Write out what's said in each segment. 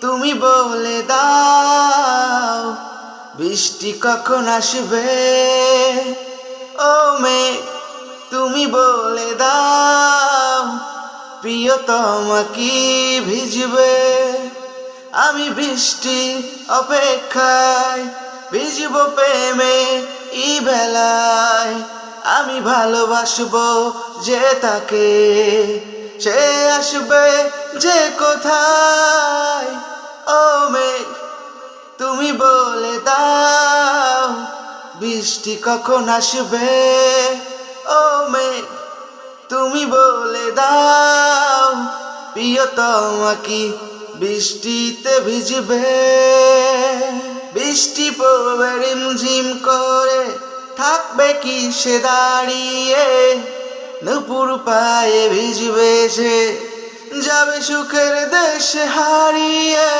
তুমি বলে দাও বৃষ্টি কখন আসবে। ও মেঘ তুমি বলে দাও প্রিয়তমা কি ভিজবে। আমি বৃষ্টি অপেক্ষায় ভিজব প্রেমে ই বেলায়। আমি ভালোবাসবো যে তাকে, সে আসবে যে কোথায়। ও মেঘ তুমি বলে দাও বৃষ্টি কখন আসবে। ও মেঘ তুমি বলে দাও প্রিয়তমা কি বৃষ্টিতে ভিজবে। বৃষ্টি পড়বে রিমঝিম করে, থাকবে কি সে দাঁড়িয়ে। নুপুর পায়ে ভিজবে সে, যাবে সুখের দেশে হারিয়ে।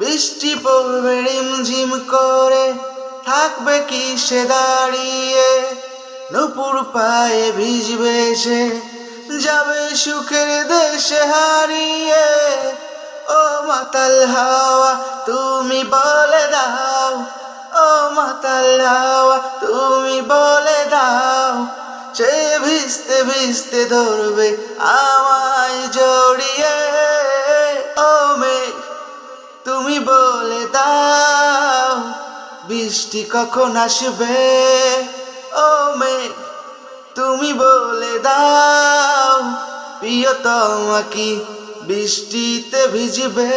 বৃষ্টি পড়বে রিমঝিম করে, থাকবে কি সে দাঁড়িয়ে। নুপুর পায়ে ভিজবে সে, যাবে সুখের দেশে হারিয়ে। ও মাতাল হাওয়া তুমি বলে দাও, ও মাতাল হাওয়া তুমি বলে দাও, সে ভিজতে ভিজতে ধরবে আমায় জড়িয়ে। ও মেঘ তুমি বলে দাও বৃষ্টি কখন আসবে। ও মেঘ তুমি বলে দাও প্রিয়তমা কি বৃষ্টিতে ভিজবে।